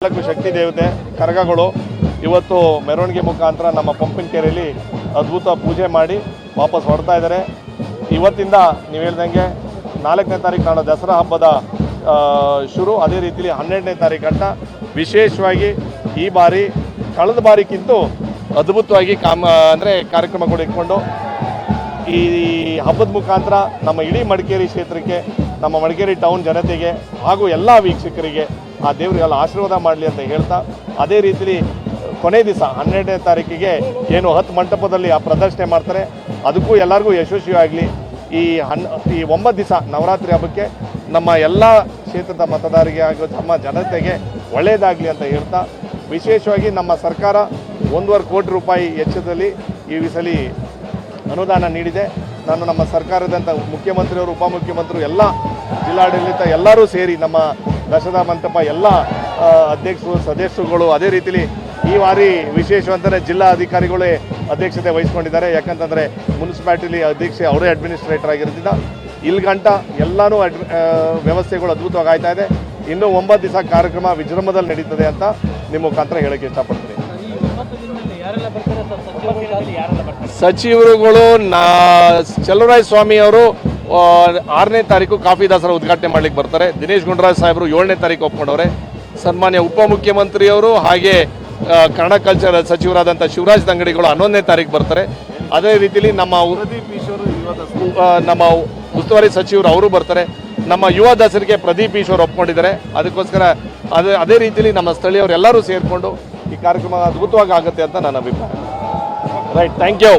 4 ಶಕ್ತಿ ದೇವತೆ ಕರಗಗಳು ಇವತ್ತು ಮೆರವಣಿಗೆ ಮುಖಾಂತರ ನಮ್ಮ ಪಂಪಿನಕೆರೆಯಲ್ಲಿ ಅದ್ಭುತ ಪೂಜೆ ಮಾಡಿ ವಾಪಸ್ ಹೊರಡ್ತಾ ಇದ್ದಾರೆ. ಇವತ್ತಿಂದ ನೀವು ಹೇಳ್ದಂಗೆ 4ನೇ ತಾರೀಕು ನಾಳೆ ದಸರಾ ಹಬ್ಬದ ಶುರು. ಅದೇ ರೀತಿಯಲ್ಲಿ 12ನೇ ತಾರೀಕು ಗಂಟ ವಿಶೇಷವಾಗಿ ಈ ಬಾರಿ ಕಳೆದ ಬಾರಿಗಿಂತ ಅದ್ಭುತವಾಗಿ ಕಾರ್ಯಕ್ರಮಗಳು ಇಟ್ಕೊಂಡು ಈ ಹಬ್ಬದ ಮುಖಾಂತರ ನಮ್ಮ ಇಡೀ ಮಡಿಕೇರಿ ಕ್ಷೇತ್ರಕ್ಕೆ, ನಮ್ಮ ಮಡಿಕೇರಿ ಟೌನ್ ಜನತೆಗೆ ಹಾಗೂ ಎಲ್ಲ ವೀಕ್ಷಕರಿಗೆ ಆ ದೇವರಿಗೆಲ್ಲ ಆಶೀರ್ವಾದ ಮಾಡಲಿ ಅಂತ ಹೇಳ್ತಾ, ಅದೇ ರೀತಿಲಿ ಕೊನೆ ದಿವಸ 12ನೇ ತಾರೀಕಿಗೆ ಏನು 10 ಮಂಟಪದಲ್ಲಿ ಆ ಪ್ರದರ್ಶನೆ ಮಾಡ್ತಾರೆ, ಅದಕ್ಕೂ ಎಲ್ಲರಿಗೂ ಯಶಸ್ವಿಯಾಗಲಿ. ಈ 9 ದಿವಸ ನವರಾತ್ರಿ ಹಬ್ಬಕ್ಕೆ ನಮ್ಮ ಎಲ್ಲ ಕ್ಷೇತ್ರದ ಮತದಾರರಿಗೆ ಹಾಗೂ ನಮ್ಮ ಜನತೆಗೆ ಒಳ್ಳೆಯದಾಗಲಿ ಅಂತ ಹೇಳ್ತಾ, ವಿಶೇಷವಾಗಿ ನಮ್ಮ ಸರ್ಕಾರ 1.25 ಕೋಟಿ ರೂಪಾಯಿ ವೆಚ್ಚದಲ್ಲಿ ಈ ಸಲ ಅನುದಾನ ನೀಡಿದೆ. ನಾನು ನಮ್ಮ ಸರ್ಕಾರದಂಥ ಮುಖ್ಯಮಂತ್ರಿಯವರು, ಉಪಮುಖ್ಯಮಂತ್ರಿ, ಎಲ್ಲ ಜಿಲ್ಲಾಡಳಿತ ಎಲ್ಲರೂ ಸೇರಿ ನಮ್ಮ ದಸರಾ ಮಂಟಪ ಎಲ್ಲ ಅಧ್ಯಕ್ಷರು, ಸದಸ್ಯರುಗಳು, ಅದೇ ರೀತಿಲಿ ಈ ಬಾರಿ ವಿಶೇಷವಂತಂದರೆ ಜಿಲ್ಲಾ ಅಧಿಕಾರಿಗಳೇ ಅಧ್ಯಕ್ಷತೆ ವಹಿಸ್ಕೊಂಡಿದ್ದಾರೆ. ಯಾಕಂತಂದರೆ ಮುನ್ಸಿಪಾಲ್ಟಿಲಿ ಅಧ್ಯಕ್ಷೆ ಅವರೇ ಅಡ್ಮಿನಿಸ್ಟ್ರೇಟರ್ ಆಗಿರೋದ್ರಿಂದ ಇಲ್ಲಿ ಗಂಟ ಎಲ್ಲನೂ ವ್ಯವಸ್ಥೆಗಳು ಅದ್ಭುತವಾಗಿ ಆಯ್ತಾ ಇದೆ. ಇನ್ನೂ 9 ದಿವಸ ಕಾರ್ಯಕ್ರಮ ವಿಜೃಂಭಣೆಯಲ್ಲಿ ನಡೀತದೆ ಅಂತ ನಿಮ್ಮ ಮುಖಾಂತರ ಹೇಳೋಕ್ಕೆ ಇಷ್ಟಪಡ್ತೀನಿ. ಸಚಿವರುಗಳು ಚಲುವರಾಯ ಸ್ವಾಮಿ ಅವರು 6ನೇ ತಾರೀಕು ಕಾಫಿ ದಸರಾ ಉದ್ಘಾಟನೆ ಮಾಡ್ಲಿಕ್ಕೆ ಬರ್ತಾರೆ. ದಿನೇಶ್ ಗುಂಡೂರಾವ್ ಸಾಹೇಬರು 7ನೇ ತಾರೀಕು ಒಪ್ಕೊಂಡವ್ರೆ. ಸನ್ಮಾನ್ಯ ಉಪಮುಖ್ಯಮಂತ್ರಿಯವರು ಹಾಗೆ ಕನ್ನಡ ಕಲ್ಚರ್ ಸಚಿವರಾದಂಥ ಶಿವರಾಜ್ ದಂಗಡಿಗಳು 11ನೇ ತಾರೀಕು ಬರ್ತಾರೆ. ಅದೇ ರೀತಿಯಲ್ಲಿ ನಮ್ಮ ಉಸ್ತುವಾರಿ ಸಚಿವರು ಅವರು ಬರ್ತಾರೆ. ನಮ್ಮ ಯುವ ದಸರಿಗೆ ಪ್ರದೀಪ್ ಈಶ್ವರ್ ಒಪ್ಕೊಂಡಿದ್ದಾರೆ. ಅದಕ್ಕೋಸ್ಕರ ಅದೇ ರೀತಿಯಲ್ಲಿ ನಮ್ಮ ಸ್ಥಳೀಯರು ಎಲ್ಲರೂ ಸೇರಿಕೊಂಡು ಈ ಕಾರ್ಯಕ್ರಮ ಅದ್ಭುತವಾಗಿ ಆಗುತ್ತೆ ಅಂತ ನನ್ನ ಅಭಿಪ್ರಾಯ. Right, thank you.